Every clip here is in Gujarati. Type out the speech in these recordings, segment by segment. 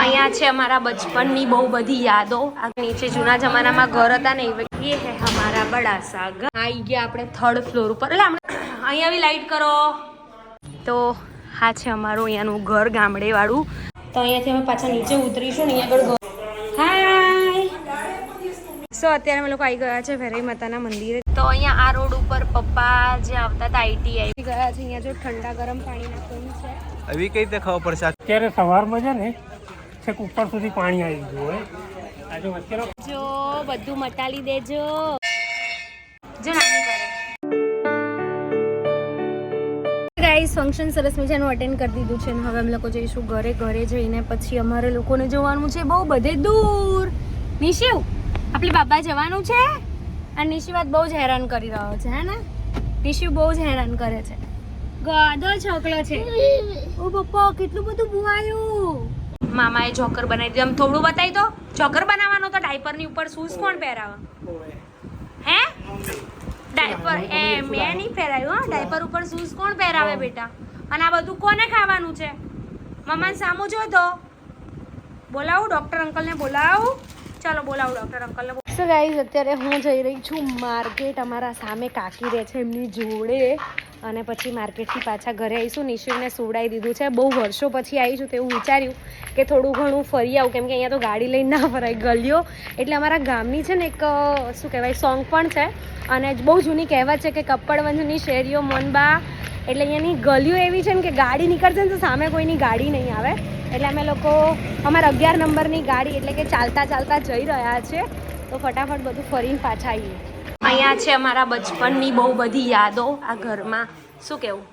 અહીંયા છે અમારા બચપનની બહુ બધી યાદો. આ નીચે જૂના જમાનામાં ઘર હતા ને એ હે અમારા બડા સા ઘર. આવી ગયા આપણે 3rd ફ્લોર ઉપર. એટલે અહીંયા બી લાઈટ કરો. તો હા છે અમારું અહીંયાનું ઘર ગામડે વાળું. તો અહીંયાથી અમે પાછા નીચે ઉતરીશું ને અહીંયા આગળ. હાય. સો અત્યારે અમે લોકો આવી ગયા છે વેરાઈ માતાના મંદિરે. તો અહીંયા આ રોડ ઉપર પપ્પા જે આવતા હતા ITI ગયા છે. અહીંયા જો ઠંડા ગરમ પાણી નાખવાનું છે. હવે કઈ રીતે ખબર પડશે? અત્યારે સવારમાં છે ને છેક ઉપર સુધી પાણી આવી ગયું હોય. આ જો અત્યારે જો બધું મટાલી દેજો. જો નાની કરે ગાઈસ ફંક્શન સરસ મજાનું અટેન્ડ કરી દીધું છે અને હવે અમે લોકો જઈશું ઘરે. ઘરે જઈને પછી અમારે લોકોને જવાનું છે બહુ બધે દૂર. નિશિવ આપણે બાબા જવાનું છે અને નિશિવાત બહુ જ હેરાન કરી રહ્યો છે. હે ને નિશિવ બહુ જ હેરાન કરે છે. ગાધો છોકલો છે. ઓ પપ્પા કેટલું બધું ભૂવાયું. મામાએ જોકર બનાવી દીધું. આમ થોડું બતાવી દો. જોકર બનાવવાનો તો ડાયપરની ઉપર શૂઝ કોણ પહેરાવે? હે ડાયપર એ મેં નહીં પહેરાયું. હા ડાયપર ઉપર શૂઝ કોણ પહેરાવે બેટા? અને આ બધું કોને ખાવાનું છે? મમ્માને સામું જો તો બોલાવું ડૉક્ટર અંકલને બોલાવું. ચાલો બોલાવું ડૉક્ટર અંકલને. સો ગાઈઝ અત્યારે હું જઈ રહી છું માર્કેટ. અમારા સામે કાકી રહે છે એમની જોડે. અને પછી માર્કેટથી પાછા ઘરે આવીશું. નિશિવને સુવડાવી દીધું છે. બહુ વર્ષો પછી આવીશું તો એવું વિચાર્યું કે થોડું ઘણું ફરી આવું, કેમ કે અહીંયા તો ગાડી લઈને ના ફરાય. ગલીઓ એટલે અમારા ગામની છે ને એક શું કહેવાય સોંગ પણ છે અને બહુ જૂની કહેવત છે કે કપ્પડવંજની શેરીઓ મનબા. એટલે અહીંયાની ગલીઓ એવી છે ને કે ગાડી નીકળશે ને તો સામે કોઈની ગાડી નહીં આવે. એટલે અમે લોકો અમારા 11 નંબરની ગાડી એટલે કે ચાલતા ચાલતા જઈ રહ્યા છે. તો ફટાફટ બધું ફરીને પાછા આવીએ. અહીંયા છે અમારા બચપનની બહુ બધી યાદો આ ઘરમાં. શું કેવું?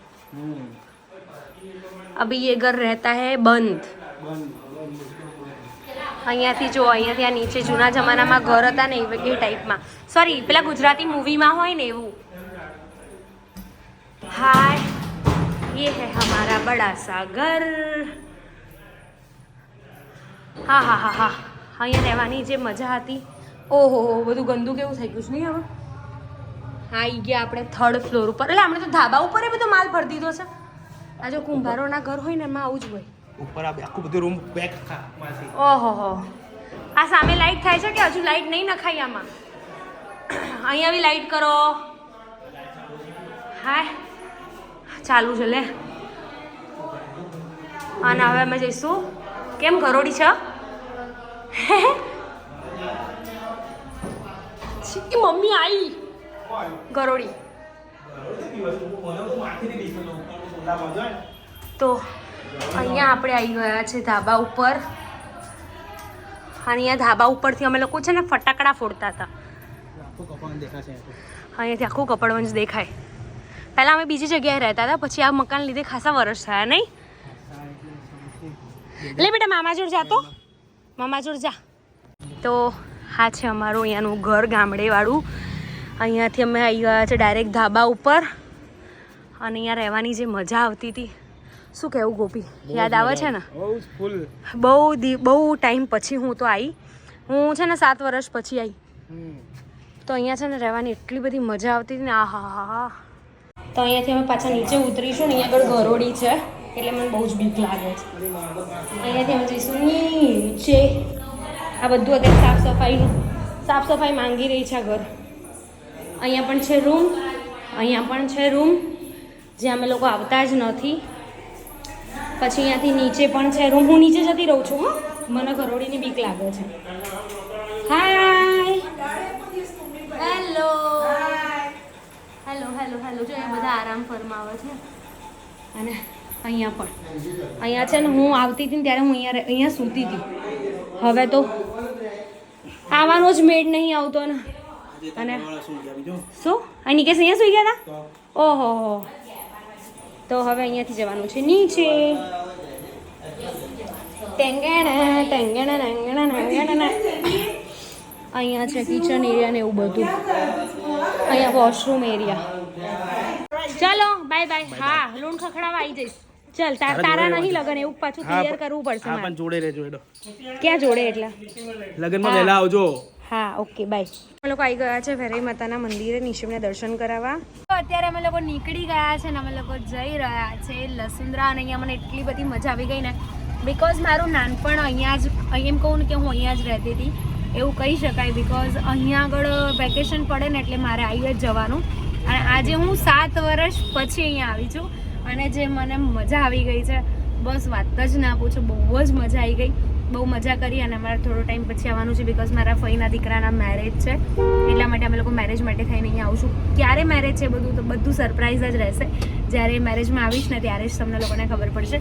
અભી એ ઘર રહેતા હે બંધ. અહીંયાથી જો અહીંયાથી આ નીચે જૂના જમાનામાં ઘર હતા ને એ ટાઈપમાં. સોરી પેલા ગુજરાતી મૂવીમાં હોય ને એવું. હાય ये है हमारा बड़ा सा घर. હા હા હા હા અહીંયા રહેવાની જે મજા હતી. ઓહો બધું ગંદુ કેવું થઈ ગયું છે નહીં હવે. હા આવી ગયા આપણે 3rd ફ્લોર ઉપર. એટલે આપણે તો ધાબા ઉપર એ બધો માલ ભરી દીધો છે. આ જો કુંભારોના ઘર હોય ને એમાં આવું જ હોય. ઉપર આ આખું બધું રૂમ પેક થા. ઓહો હો આ સામે લાઈટ થાય છે કે હજુ લાઈટ નહીં નખાઈ આમાં? અહીંયા બી લાઈટ કરો. હાય ચાલુ છે લે. અને હવે અમે જઈશું. કેમ ઘરોડી છે? મમ્મી આવી ગરોડી. તો અહીંયા આપણે આવી ગયા છે ધાબા ઉપર. અહીંયા ધાબા ઉપરથી અમે લોકો છે ને ફટાકડા ફોડતા હતા. અહીંયાથી આખું કપડવંજ દેખાય. પહેલાં અમે બીજી જગ્યાએ રહેતા હતા, પછી આ મકાન લીધે ખાસા વર્ષ થયા નહીં. લે બેટા મામા જોડ જા. તો મામા જોડ જા. તો હા છે અમારું અહીંયાનું ઘર ગામડે વાળું. અહીંયાથી અમે આવી ગયા છે ડાયરેક્ટ ધાબા ઉપર. અને અહીંયા રહેવાની જે મજા આવતી હતી શું કહેવું ગોપી? યાદ આવે છે ને? બહુ ટાઈમ પછી હું તો આવી. હું છે ને 7 વર્ષ પછી આવી. તો અહીંયા છે ને રહેવાની એટલી બધી મજા આવતી હતી ને. આ હા હા હા. તો અહીંયાથી અમે પાછા નીચે ઉતરીશું ને અહીંયા આગળ ઘરોડી છે એટલે મને બહુ જ બીક લાગે છે. અહીંયાથી અમે જઈશું નીચે. આ બધું અત્યારે સાફ સફાઈ માંગી રહી છે આ ઘર. અહીંયા પણ છે રૂમ, અહીંયા પણ છે રૂમ જે અમે લોકો આવતા જ નથી. પછી અહીંયાથી નીચે પણ છે રૂમ. હું નીચે જતી રહું છું. હા મને ઘરોડીની બીક લાગે છે. Hi hello hello hello hello. જો એ બધા આરામ ફરમાવે છે. અને અહીંયા પણ અહીંયા છે ને હું આવતી હતી ને ત્યારે હું અહીંયા સૂતી હતી. હવે તો આવવાનો જ મેળ નહીં આવતો ને. અને શું આ નિકેશ અહીંયા સુઈ ગયા હતા? ઓહો હો. તો હવે અહીંયાથી જવાનું છે નીચે. ટેંગેણા ટેંગેણા ટેંગેણા ટેંગેણા. અહીંયા છે કિચન એરિયા ને એવું બધું. અહીંયા વોશરૂમ એરિયા. ચાલો બાય બાય. હા લોન ખખડાવા આવી જઈશ. ચલ તારા નહીં લગન એવું પાછું ક્લિયર કરવું પડશે. હા પણ જોડે રહેજો એડો. ક્યાં જોડે એટલે? લગનમાં વહેલા આવજો. હા ઓકે બાય. અમે લોકો આવી ગયા છે વેરાઈ માતાના મંદિરે નિશિવને દર્શન કરાવવા. તો અત્યારે અમે લોકો નીકળી ગયા છે ને અમે લોકો જઈ રહ્યા છે લસુંદરા. અને અહીંયા મને એટલી બધી મજા આવી ગઈ ને બિકોઝ મારું નાનપણ અહીંયા જ એમ કહું ને કે હું અહીંયા જ રહેતી હતી એવું કહી શકાય. બિકોઝ અહીંયા આગળ વેકેશન પડે ને એટલે મારે આવી જ જવાનું. અને આજે હું 7 વર્ષ પછી અહીંયા આવી છું અને જે મને મજા આવી ગઈ છે બસ વાત જ ના પૂછો. બહુ જ મજા આવી ગઈ, બહુ મજા કરી. અને અમારે થોડો ટાઈમ પછી આવવાનું છે બિકોઝ મારા ફઈના દીકરાના મેરેજ છે, એટલા માટે અમે લોકો મેરેજ માટે થઈને અહીંયા આવું છું. ક્યારે મેરેજ છે બધું તો બધું સરપ્રાઈઝ જ રહેશે. જ્યારે મેરેજમાં આવીશ ને ત્યારે જ તમને લોકોને ખબર પડશે.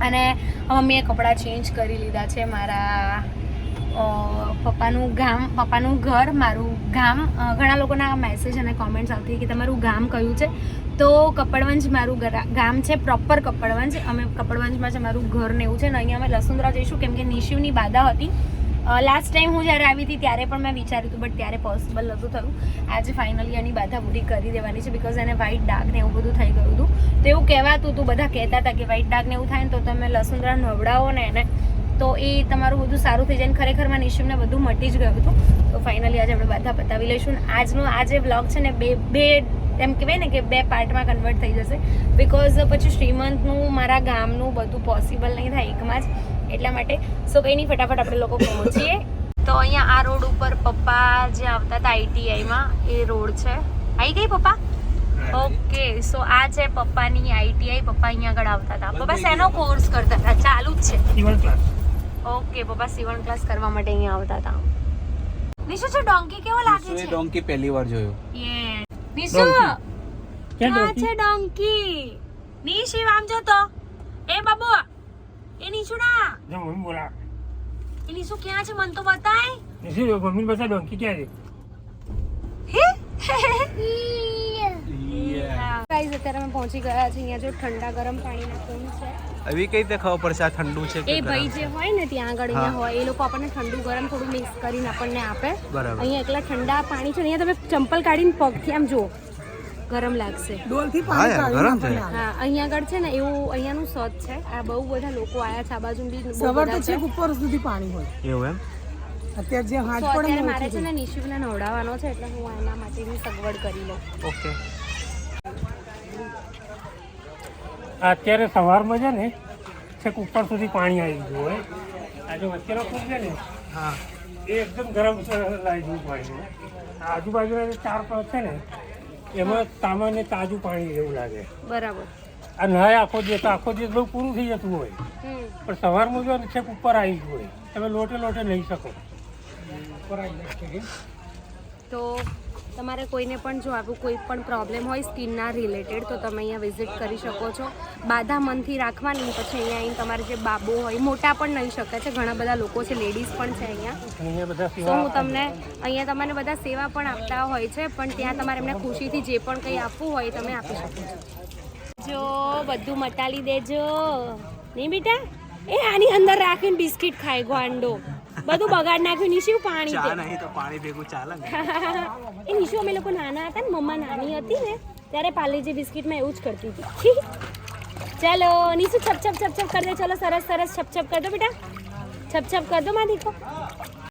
અને મમ્મીએ કપડાં ચેન્જ કરી લીધા છે. મારા પપ્પાનું ઘર, મારું ગામ. ઘણા લોકોના મેસેજ અને કોમેન્ટ્સ આવતી કે તમારું ગામ કયું છે, તો કપડવંજ મારું ગામ છે, પ્રોપર કપડવંજ. અમે કપડવંજમાં છે મારું ઘર ને એવું છે ને અહીંયા અમે લસુંદરા જઈશું કેમ કે નિશિવની બાધા હતી. લાસ્ટ ટાઈમ હું જ્યારે આવી હતી ત્યારે પણ મેં વિચાર્યું હતું બટ ત્યારે પોસિબલ નહોતું થયું. આજે ફાઇનલી એની બાધા પૂરી કરી દેવાની છે બિકોઝ એને વ્હાઇટ ડાઘ ને એવું બધું થઈ ગયું હતું. તો એવું કહેવાતું હતું, બધા કહેતા હતા કે વ્હાઇટ ડાઘ ને એવું થાય ને તો તમે લસુંદરા નવડાવો ને એને તો એ તમારું બધું સારું થઈ જાય. ને ખરેખરમાં નિશિવને બધું મટી જ ગયું હતું. તો ફાઇનલી આજે આપણે બાધા પતાવી લઈશું. આજનો આ જે વ્લોગ છે ને બે એમ કહેવાય ને કે 2 પાર્ટમાં કન્વર્ટ થઈ જશે બિકોઝ પછી શ્રીમંતનું મારા ગામનું બધું પોસિબલ નહીં થાય એકમાં જ, એટલા માટે. સો કંઈ નહીં, ફટાફટ આપણે લોકો પહોંચીએ. તો અહીંયા આ રોડ ઉપર પપ્પા જે આવતા હતા ITIમાં એ રોડ છે. આવી ગઈ પપ્પા? ઓકે, સો આ છે પપ્પાની ITI. પપ્પા અહીંયા આગળ આવતા હતા. પપ્પા શેનો કોર્સ કરતા હતા? ચાલુ જ છે સીવણ ક્લાસ. ઓકે, પપ્પા સીવણ ક્લાસ કરવા માટે અહીંયા આવતા હતા. નિશુ છે ડોંકી કેવો લાગે છે? ડોંકી પહેલી વાર જોયો. યે નિશુ ક્યાં છે ડોંકી? નિશુ આમ જો તો. એ બાબુ, એ નિશુ ના. જો મમ્મી બોલા. એ નિશુ ક્યાં છે મને તો બતાય. નિશુ મમ્મી બતા ડોંકી ક્યાં છે? ગાઈઝ અત્યારે અમે પહોંચી ગયા છે. અહીંયા જો ઠંડા ગરમ પાણીના કુંડ છે. હવે કઈ રીતે ખબર પડશે આ ઠંડુ છે કે એ ભાઈ જે હોય ને ત્યાં આગળ અહીંયા હોય એ લોકો આપણને ઠંડુ ગરમ થોડું મિક્સ કરીને આપણને આપે. બરાબર. અહીંયા એકલા ઠંડા પાણી છે. અહીંયા તમે ચંપલ કાઢીને પગથી આમ જુઓ, ગરમ લાગશે. ગરમ છે. હા, અહીંયા આગળ છે ને એવું અહીંયાનું સત છે. આ બહુ બધા લોકો આયા છે આ બાજુ બી બહુ સવાર બધા તો છે. છેક ઉપર સુધી પાણી હોય. એવું એમ? અત્યારે જે હાથ So પડે અત્યારે ને મારે છે ઓછું ને નિશિવને નવડાવવાનો છે એટલે હું એના માટેની સગવડ કરી લઉં. ઓકે. અત્યારે સવારમાં છે ને છેક ઉપર સુધી પાણી આવી ગયું હોય. આ જો વચ્ચેનો કૂપ છે ને હા. એ એકદમ ગરમ લાવી ગયું પાણી. આજુબાજુના 4-5 છે ને એમાં સામાન્ય તાજું પાણી જેવું લાગે. બરાબર. આ નહાય આખો દિવસ બહુ પૂરું થઈ જતું હોય પણ સવારમાં જો ને છેક ઉપર આવી ગયું હોય તમે લોટે લઈ શકો. ઉપર આવી જાય છે. તો તમારે કોઈને પણ જો આવું કોઈ પણ પ્રોબ્લેમ હોય સ્કિનના રિલેટેડ તો તમે અહીંયા વિઝિટ કરી શકો છો. બાધા મનથી રાખવાની, પછી અહીંયા આવીને તમારે જે બાબો હોય, મોટા પણ નહીં શકે છે, ઘણા બધા લોકો છે, લેડીઝ પણ છે અહીંયા. અહીંયા બધા તો સેવા હું તમને અહીંયા તમને બધા સેવા પણ આપતા હોય છે પણ ત્યાં તમારે એમને ખુશીથી જે પણ કંઈ આપવું હોય તમે આપી શકો છો. જો બધું મટાલી દેજો નહીં બેટા. એ આની અંદર રાખીને બિસ્કિટ ખાય ગાંડો. બધું બગાડ નાખ્યું. નિશુ પાણી ચા દે. નહીં તો પાણી ભેગું ચાલે ને. એ નિશુ અમે લોકો નાના હતા ને, મમ્મા નાની હતી ને ત્યારે પાર્લેજી બિસ્કિટમાં એવું જ કરતી હતી. ચાલો નિશુ છપ છપ છપ છપ કરી દે. ચલો સરસ સરસ છપ છપ કર દો બેટા, છપ છપ કર દો માં દીકો.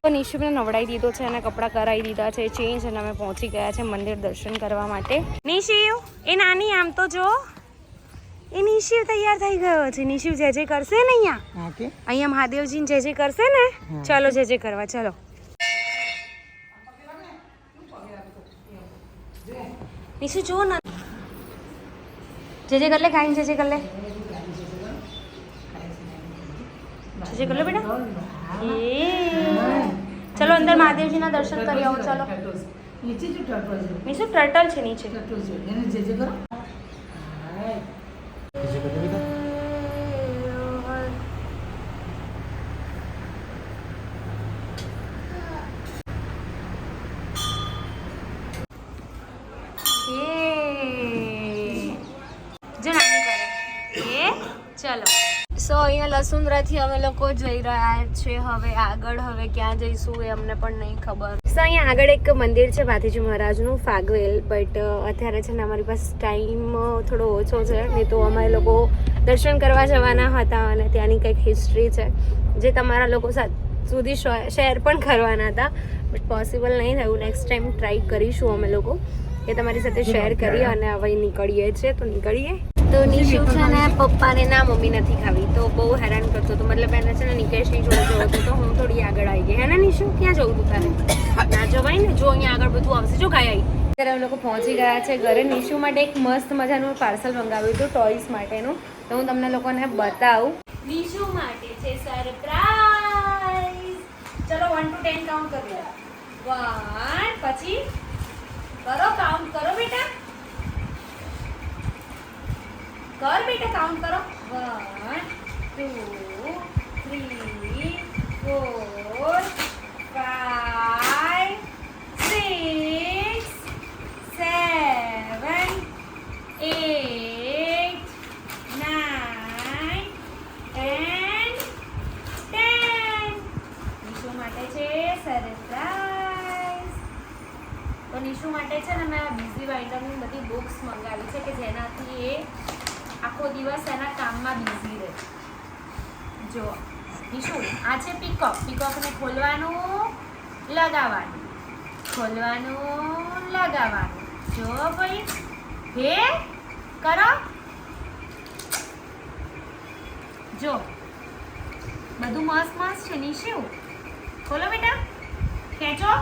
તો નિશુને નવડાવી દીધો છે અને કપડાં કરાવી દીધા છે ચેન્જ અને અમે પહોંચી ગયા છે મંદિર દર્શન કરવા માટે. નિશિવ એ નાની આમ તો જો એ નિશિવ તૈયાર થઈ ગયો છે. નિશિવ જે જે કરશે ને અહીંયા અહીંયા મહાદેવજીને જે જે કરશે ને, ચાલો જે જે કરવા ચાલો. નિશુ જો ના જે જે કર લે, કાઈ જે જે કર લે, જે જે કર લે બેટા. એ ચલો અંદર મહાદેવજીના દર્શન કરી આવો. ચાલો નીચે જો ટર્ટલ છે. નિશુ ટર્ટલ છે નીચે. ટર્ટલ છે એને જે કરો. ચલો સો અહીંયા લસુંદરાથી અમે લોકો જઈ રહ્યા છે હવે આગળ. હવે ક્યાં જઈશું એ અમને પણ નહીં ખબર. સો અહીંયા આગળ એક મંદિર છે ભાથીજી મહારાજનું, ફાગવેલ. બટ અત્યારે છે ને અમારી પાસે ટાઈમ થોડો ઓછો છે, નહીં તો અમે લોકો દર્શન કરવા જવાના હતા અને ત્યાંની કંઈક હિસ્ટ્રી છે જે તમારા લોકો સુધી શેર પણ કરવાના હતા બટ પોસિબલ નહીં થયું. નેક્સ્ટ ટાઈમ ટ્રાય કરીશું અમે લોકો કે તમારી સાથે શેર કરીએ અને હવે નીકળીએ છીએ તો નીકળીએ. તો તો નિશુ છે ને પપ્પાને ના મમ્મી નથી ખાવી તો બહુ હેરાન કરતો હતો મતલબ એને છે ને નિકેશની જોડે જવું હતું તો હું થોડી આગળ આવી ગઈ હે ને નિશુ ક્યાં જવું તું તારે ના જવાય ને જો અહીંયા આગળ બધું આવશે જો કાંઈ આવી અત્યારે અમે લોકો પહોંચી ગયા છે ઘરે નિશુ માટે એક મસ્ત મજાનું પાર્સલ મંગાવ્યું હતું ટોયસ માટેનું તો હું તમને લોકોને બતાવું નિશુ માટે છે સરપ્રાઈઝ ચલો 1 to 10 કાઉન્ટ કરી લો 1 પછી કરો કાઉન્ટ કરો બેટા कर बेटा काउंट करो 1 2 3 4 5 6 7 8 9 and 10 નિશુ માટે છે સરપ્રાઈઝ તો નિશુ માટે છે ને મેં બીઝી વાઇન્ડરની બધી બુક્સ મંગાવી છે કે જેનાથી એ આખો દિવસ એના કામમાં બિઝી રહે જો નિશુ આ છે પીકોકને ખોલવાનું લગાવવાનું જો ભાઈ હે કરો જો બધું મસ્ત છે નિશુ ખોલો બેટા ખેંચો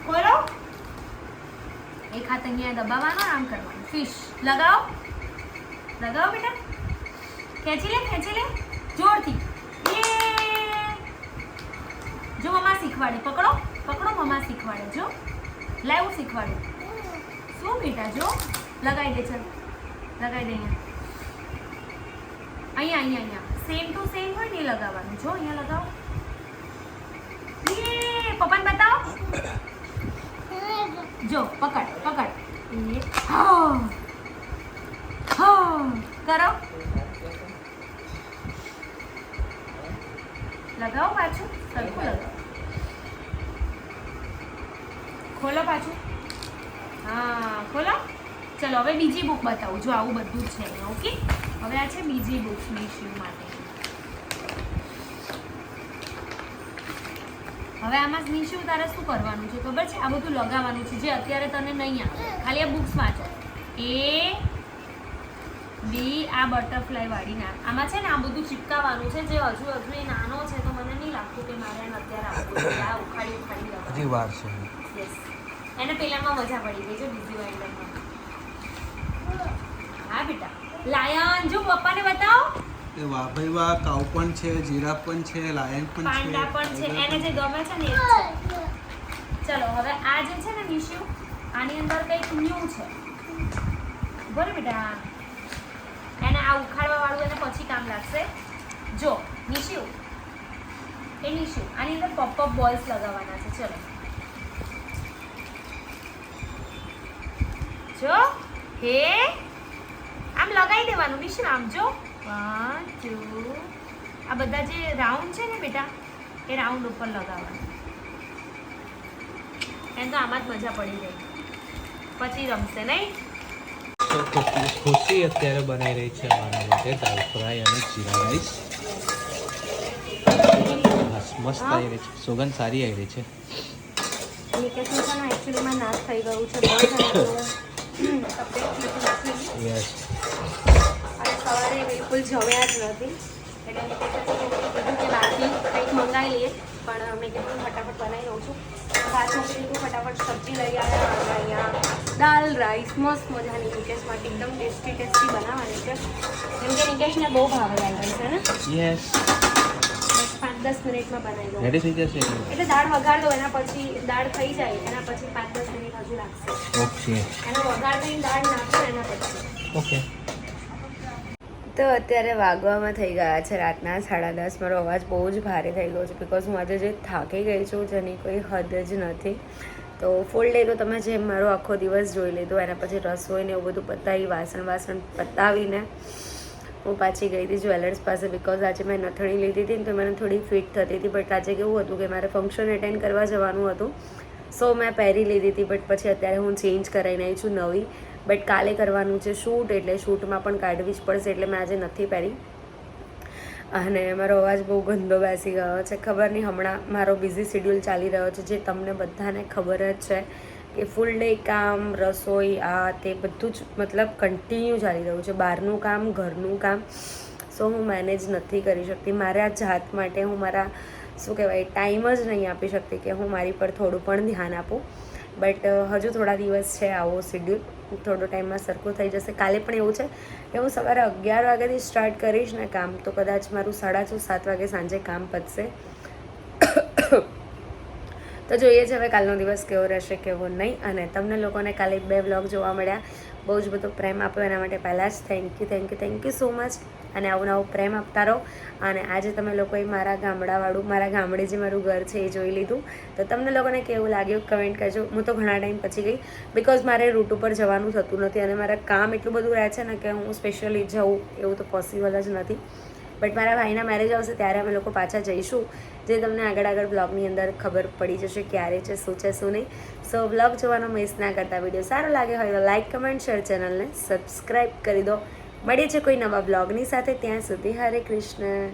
ખોલો એક હાથ અહીંયા દબાવવાનો આમ કરવાનું ફિશ લગાવો બેટા ખેંચી લે જોરથી જો મમ્મા શીખવાડે પકડો મમ્મા શીખવાડે જો લાવું શીખવાડે શું બેટા જો લગાવી દે ચલ લગાવી દે અહીંયા સેમ ટુ સેમ હોય ને લગાવવાનું જો અહીંયા લગાવો પપ્પાને બતાવો જો પકડ કરો લગાવો પાછું સરખું લગાવો ખોલો પાછું હા ખોલો ચલો હવે બીજી બુક બતાવું જો આવું બધું જ છે ઓકે હવે આ છે બીજી બુક નિશુ માટે હવે આમાં નિશુ તારે શું કરવાનું છે ખબર છે આ બધું લગાવવાનું છે જે અત્યારે તને નહીં આવે ખાલી આ બુક્સ વાંચો બી આ બટરફ્લાય વાળી ના આમાં છે ને આ બધું ચિપકાવવાનું છે જે હજુ એ નાનો છે તો મને નહીં લાગતું કે મારે એને અત્યારે આપવું છે આ ઉખાડી લગાવવાનું હજી વાર છે યસ એને પેલામાં મજા પડી ગઈ છે બીજી વાઇન્ડરમાં હા બેટા લાયન જો પપ્પાને બતાવો એ વાહ ભાઈ વાહ કાઉ પણ છે જીરાફ પણ છે લાયન પણ છે પાંડા પણ છે એને જે ગમે છે ને એ જ છે ચલો હવે આ જે છે ને નિશુ આની અંદર કંઈક ન્યૂ છે બરાબર બેટા એને આ ઉખાડવા વાળું એને પછી કામ લાગશે જો નિશુ આની અંદર પોપ બોલ્સ લગાવવાના છે ચલો જો હે આમ લગાવી દેવાનું નિશુ આમ જો 1 2 આ બધા જે રાઉન્ડ છે ને બેટા એ રાઉન્ડ ઉપર લગાવવાનું એને તો આમાં જ મજા પડી ગઈ પછી રમશે નહીં તો ખુશી અત્યારે બનાવી રહી છે અમારા માટે દાળ ફ્રાય અને જીરા રાઈસ મસ્ત આવી રહી છે સુગંધ સારી આવી રહી છે નિકેશનું છે ને એકચ્યુઅલીમાં નાશ થઈ ગયું છે બહુ યસ અને સવારે બિલકુલ જમ્યા જ નથી એટલે નિકેશે કીધું કે બહારથી કંઈક મંગાવી લઈએ પણ મેં કીધું ફટાફટ બનાવી લઉં છું પાછું કીધું ફટાફટ સબ્જી લઈ આવ્યા અહીંયા દાલ રાઈસ મસ્ત મજાની નિકેશ માટે એકદમ ટેસ્ટી બનાવવાની છે કેમ કે નિકેશને બહુ ભાવે દાલ રાઈસ છે ને યસ બસ 5-10 મિનિટમાં બનાવી દઉં રેડી થઈ જશે એટલે દાળ વઘાર દો એના પછી દાળ થઈ જાય એના પછી 5-10 મિનિટ હજુ લાગશે ઓકે એનો વઘાર કરીને દાળ નાખો એના પછી ઓકે તો અત્યારે વાગવામાં થઈ ગયા છે રાતના 10:30 મારો અવાજ બહુ જ ભારે થઈ ગયો છે બિકોઝ હું આજે જે થાકી ગઈ છું જેની કોઈ હદ જ નથી તો ફૂલ ડે તો તમે જેમ મારો આખો દિવસ જોઈ લીધો એના પછી રસોઈને એવું બધું પતાવી વાસણ પતાવીને હું પાછી ગઈ હતી જ્વેલર્સ પાસે બિકોઝ આજે મેં નથણી લીધી હતી ને તો મને થોડી ફિટ થતી હતી બટ આજે કેવું હતું કે મારે ફંક્શન એટેન્ડ કરવા જવાનું હતું સો મેં પહેરી લીધી હતી બટ પછી અત્યારે હું ચેન્જ કરાવીને આવી છું નવી બટ કાલે કરવાનું છે શૂટ એટલે શૂટમાં પણ કાઢવી જ પડશે એટલે મેં આજે નથી પહેરી અને મારો અવાજ બહુ ગંદો બેસી ગયો છે ખબર નહીં હમણાં મારો બિઝી શેડ્યુલ ચાલી રહ્યો છે જે તમને બધાને ખબર જ છે કે ફૂલ ડે કામ, રસોઈ, આ તે બધું જ મતલબ કન્ટિન્યુ ચાલી રહ્યું છે. બહારનું કામ, ઘરનું કામ, સો હું મેનેજ નથી કરી શકતી. મારા જાત માટે હું મારા શું કહેવાય ટાઈમ જ નહીં આપી શકતી કે હું મારી પર થોડું પણ ધ્યાન આપું. બટ હજુ થોડા દિવસ છે આવો શેડ્યુલ, થોડો ટાઈમમાં સરખું થઈ જશે. કાલે પણ એવું છે કે હું સવારે 11 વાગ્યાથી સ્ટાર્ટ કરીશ ને કામ, તો કદાચ મારું 6:30-7 વાગે સાંજે કામ પતશે. તો જોઈએ છે હવે કાલનો દિવસ કેવો રહેશે કેવો નહીં. અને તમને લોકોને કાલે 2 વ્લોગ જોવા મળ્યા, બહુ જ બધો પ્રેમ આપ્યો એના માટે પહેલાં જ થેન્ક યુ સો મચ. અને આવું નવું પ્રેમ આપતા રહો. અને આજે તમે લોકોએ મારા ગામડે જે મારું ઘર છે એ જોઈ લીધું, તો તમને લોકોને કેવું લાગ્યું કમેન્ટ કરજો. હું તો ઘણા ટાઈમ પછી ગઈ, બિકોઝ મારે રૂટ ઉપર જવાનું થતું નથી અને મારા કામ એટલું બધું રહે છે ને કે હું સ્પેશિયલી જઉં એવું તો પોસિબલ જ નથી. બટ મારા ભાઈના મેરેજ આવશે ત્યારે અમે લોકો પાછા જઈશું, જે તમને આગળ બ્લોગની અંદર ખબર પડી જશે ક્યારે છે શું નહીં. સો બ્લોગ જોવાનો મિસ ના કરતા. વિડીયો સારો લાગે હોય તો લાઇક, કમેન્ટ, શેર, ચેનલને સબસ્ક્રાઈબ કરી દો. મળીએ છીએ કોઈ નવા બ્લોગની સાથે. ત્યાં સુધી હરે કૃષ્ણ.